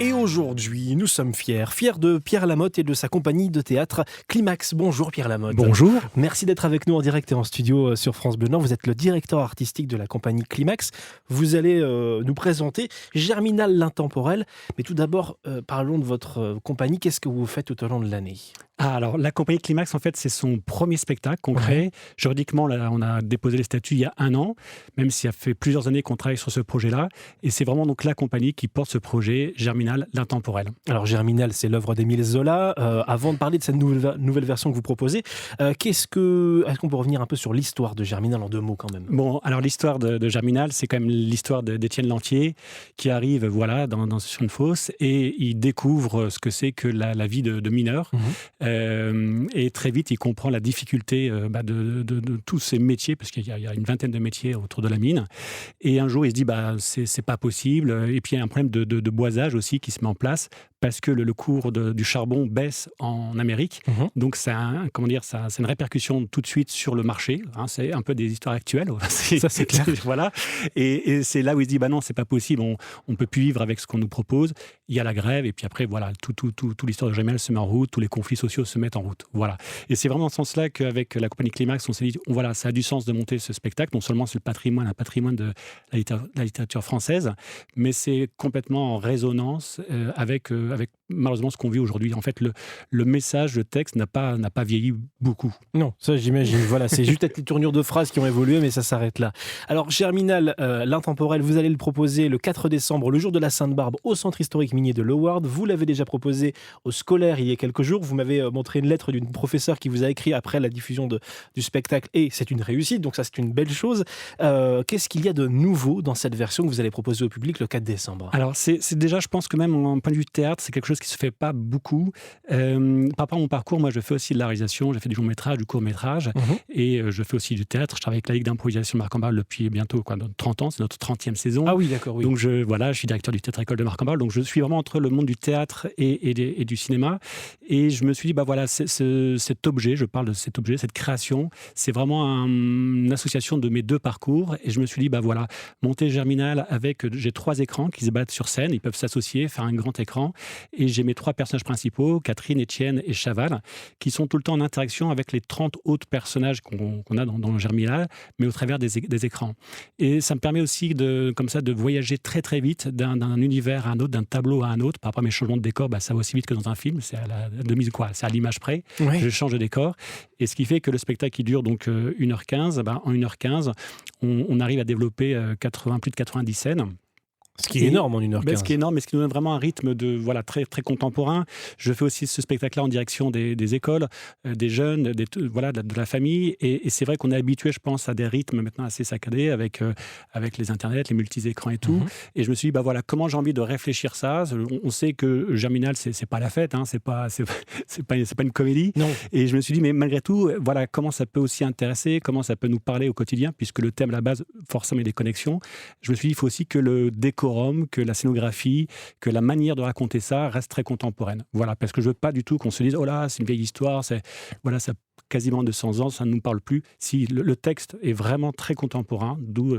Et aujourd'hui, nous sommes fiers de Pierre Lamotte et de sa compagnie de théâtre Climax. Bonjour Pierre Lamotte. Bonjour. Merci d'être avec nous en direct et en studio sur France Bleu Nord. Vous êtes le directeur artistique de la compagnie Climax. Vous allez nous présenter Germinal l'intemporel. Mais tout d'abord, parlons de votre compagnie. Qu'est-ce que vous faites tout au long de l'année ? Alors, la compagnie Climax, en fait, c'est son premier spectacle qu'on crée. Juridiquement, là, on a déposé les statuts il y a 1 an, même s'il y a fait plusieurs années qu'on travaille sur ce projet-là. Et c'est vraiment donc la compagnie qui porte ce projet Germinal l'intemporel. Alors, Germinal, c'est l'œuvre d'Émile Zola. Avant de parler de cette nouvelle version que vous proposez, est-ce qu'on peut revenir un peu sur l'histoire de Germinal en 2 mots quand même ? Bon, alors l'histoire de Germinal, c'est quand même l'histoire d'Étienne Lantier qui arrive sur une fosse et il découvre ce que c'est que la vie de mineur. Et très vite, il comprend la difficulté de tous ces métiers, parce qu'il y a une vingtaine de métiers autour de la mine. Et un jour, il se dit, c'est pas possible. Et puis, il y a un problème de boisage aussi qui se met en place, parce que le cours du charbon baisse en Amérique. Donc, ça a une répercussion tout de suite sur le marché. C'est un peu des histoires actuelles. Ça, c'est clair. Voilà. Et c'est là où il se dit, non, c'est pas possible, on peut plus vivre avec ce qu'on nous propose. Il y a la grève, et puis après, voilà, toute l'histoire de Germinal se met en route, tous les conflits sociaux se mettent en route. Voilà. Et c'est vraiment dans ce sens-là qu'avec la compagnie Climax, on s'est dit, voilà, ça a du sens de monter ce spectacle. Non seulement c'est un patrimoine de la littérature française, mais c'est complètement en résonance avec malheureusement ce qu'on vit aujourd'hui. En fait, le message, le texte n'a pas vieilli beaucoup. Non, ça j'imagine. Voilà, c'est juste peut-être les tournures de phrases qui ont évolué, mais ça s'arrête là. Alors, Germinal, l'intemporel, vous allez le proposer le 4 décembre, le jour de la Sainte-Barbe, au Centre historique minier de Loward. Vous l'avez déjà proposé aux scolaires il y a quelques jours. Vous m'avez montré une lettre d'une professeure qui vous a écrit après la diffusion du spectacle, et c'est une réussite, donc ça c'est une belle chose. Qu'est-ce qu'il y a de nouveau dans cette version que vous allez proposer au public le 4 décembre ? Alors, c'est déjà, je pense que même en point de vue théâtre, c'est quelque chose qui se fait pas beaucoup. Par rapport à mon parcours, moi je fais aussi de la réalisation, j'ai fait du long métrage, du court métrage, et je fais aussi du théâtre. Je travaille avec la Ligue d'improvisation de Marc-en-Barœul depuis bientôt 30 ans, c'est notre 30e saison. Ah oui, d'accord, oui. Donc je suis directeur du théâtre école de Marc-en-Barœul, donc je suis vraiment entre le monde du théâtre et du cinéma. Et je me suis dit, cet objet, je parle de cet objet, cette création, c'est vraiment une association de mes 2 parcours. Et je me suis dit, monter Germinal j'ai 3 écrans qui se battent sur scène, ils peuvent s'associer, faire un grand écran. Et j'ai mes 3 personnages principaux, Catherine, Étienne et Chaval, qui sont tout le temps en interaction avec les 30 autres personnages qu'on a dans le Germinal, mais au travers des écrans. Et ça me permet aussi de voyager très très vite d'un univers à un autre, d'un tableau à un autre. Par rapport à mes changements de décor, ça va aussi vite que dans un film, c'est à l'image près. Oui. Je change de décor. Et ce qui fait que le spectacle qui dure donc 1h15, en 1h15, on arrive à développer plus de 90 scènes. Ce qui est énorme en 1h15. Ce qui est énorme, mais ce qui nous donne vraiment un rythme très, très contemporain. Je fais aussi ce spectacle-là en direction des écoles, des jeunes, de la famille. Et c'est vrai qu'on est habitué, je pense, à des rythmes maintenant assez saccadés avec les internets, les multi-écrans et tout. Et je me suis dit, comment j'ai envie de réfléchir ça. On sait que Germinal, c'est pas la fête, c'est pas une comédie. Non. Et je me suis dit, mais malgré tout, comment ça peut aussi intéresser, comment ça peut nous parler au quotidien, puisque le thème à la base, forcément, est des connexions. Je me suis dit, il faut aussi que le décor, que la scénographie, que la manière de raconter ça reste très contemporaine. Voilà, parce que je veux pas du tout qu'on se dise, oh là, c'est une vieille histoire, ça a quasiment 200 ans, ça ne nous parle plus. Si le texte est vraiment très contemporain, d'où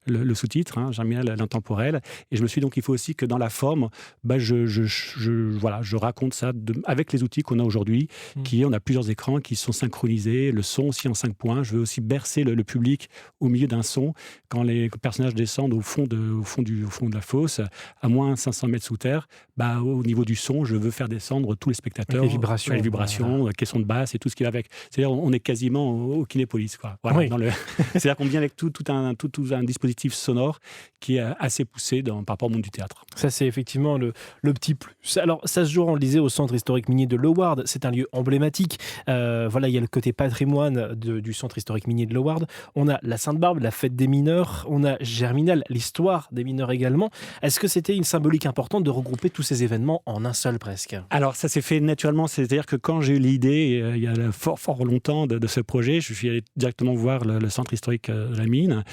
le sous-titre, Germinal l'intemporel. Et je me suis dit, donc, il faut aussi que dans la forme, je raconte ça avec les outils qu'on a aujourd'hui, on a plusieurs écrans qui sont synchronisés, le son aussi en 5 points. Je veux aussi bercer le public au milieu d'un son. Quand les personnages descendent au fond de la fosse, à moins 500 mètres sous terre, au niveau du son, je veux faire descendre tous les spectateurs. Avec les vibrations. Caissons de basse et tout ce qui va avec. C'est-à-dire, on est quasiment au Kinépolis, quoi. Voilà, oui. C'est-à-dire qu'on vient avec tout un dispositif sonore qui est assez poussé par rapport au monde du théâtre. Ça, c'est effectivement le petit plus. Alors, ça se joue, on le disait, au Centre historique minier de Loward. C'est un lieu emblématique. Il y a le côté patrimoine du Centre historique minier de Loward. On a la Sainte-Barbe, la fête des mineurs. On a Germinal, l'histoire des mineurs également. Est-ce que c'était une symbolique importante de regrouper tous ces événements en un seul presque ? Alors, ça s'est fait naturellement. C'est-à-dire que quand j'ai eu l'idée, il y a fort pour longtemps de ce projet. Je suis allé directement voir le centre historique de la mine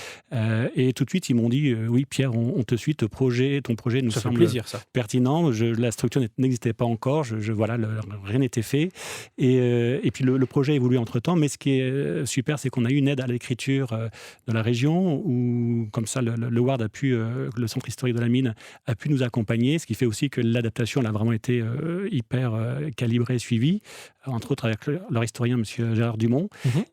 et tout de suite ils m'ont dit oui Pierre, on te suit, ton projet nous Ça fait semble plaisir, ça. pertinent. La structure n'existait pas encore, voilà, rien n'était fait et puis le projet a évolué entre-temps, mais ce qui est super, c'est qu'on a eu une aide à l'écriture de la région où comme ça le Ward a pu, le centre historique de la mine a pu nous accompagner, ce qui fait aussi que l'adaptation elle a vraiment été hyper calibrée, suivie, entre autres avec leur historien, M. Gérard Dumont.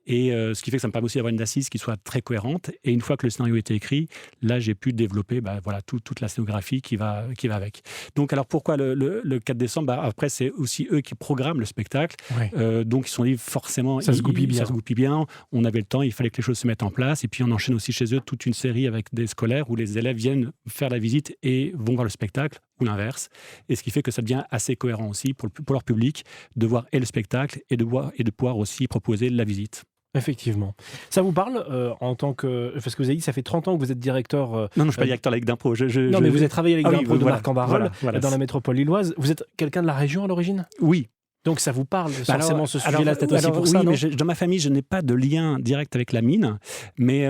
Et ce qui fait que ça me permet aussi d'avoir une assise qui soit très cohérente. Et une fois que le scénario était écrit, là, j'ai pu développer toute la scénographie qui va avec. Donc, alors pourquoi le 4 décembre après, c'est aussi eux qui programment le spectacle. Ouais. Donc, ils se sont dit forcément... Ça se goupille bien. Ça se goupille bien. On avait le temps, il fallait que les choses se mettent en place. Et puis, on enchaîne aussi chez eux toute une série avec des scolaires où les élèves viennent faire la visite et vont voir le spectacle, ou l'inverse. Et ce qui fait que ça devient assez cohérent aussi pour leur public de voir et le spectacle et de pouvoir aussi proposer la visite. Effectivement. Ça vous parle en tant que... Parce que vous avez dit, ça fait 30 ans que vous êtes directeur... Non, je ne suis pas directeur de la Ligue d'impro. Non, mais vous avez travaillé avec l'impro de Marc-en-Barœul voilà. dans la métropole lilloise. Vous êtes quelqu'un de la région à l'origine ? Oui. Donc ça vous parle forcément ce sujet-là, peut-être aussi pour oui, ça, non ? mais dans ma famille, je n'ai pas de lien direct avec la mine, mais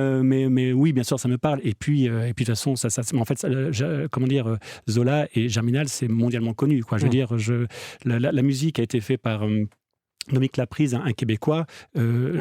oui, bien sûr, ça me parle. Et puis de toute façon, en fait, Zola et Germinal, c'est mondialement connu, quoi. Je veux dire, la musique a été faite par Dominique Laprise, un Québécois.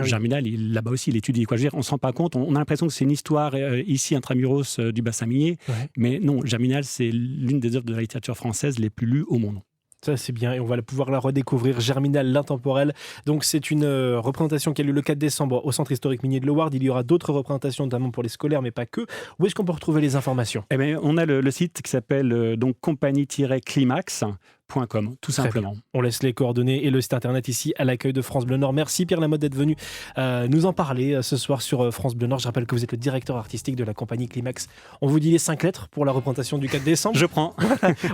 Germinal, là-bas aussi, il étudie, quoi. Je veux dire, on ne se rend pas compte. On a l'impression que c'est une histoire ici, intramuros du bassin minier, mais non, Germinal, c'est l'une des œuvres de la littérature française les plus lues au monde. Ça, c'est bien, et on va pouvoir la redécouvrir, Germinal, l'intemporel. Donc, c'est une représentation qui a lieu le 4 décembre au Centre historique minier de Loward. Il y aura d'autres représentations, notamment pour les scolaires, mais pas que. Où est-ce qu'on peut retrouver les informations ? Eh bien, on a le site qui s'appelle donc compagnie-climax.com, tout simplement. On laisse les coordonnées et le site internet ici à l'accueil de France Bleu Nord. Merci Pierre Lamotte d'être venu nous en parler ce soir sur France Bleu Nord. Je rappelle que vous êtes le directeur artistique de la compagnie Climax. On vous dit les 5 lettres pour la représentation du 4 décembre. Je prends.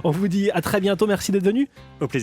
On vous dit à très bientôt. Merci d'être venu. Au plaisir.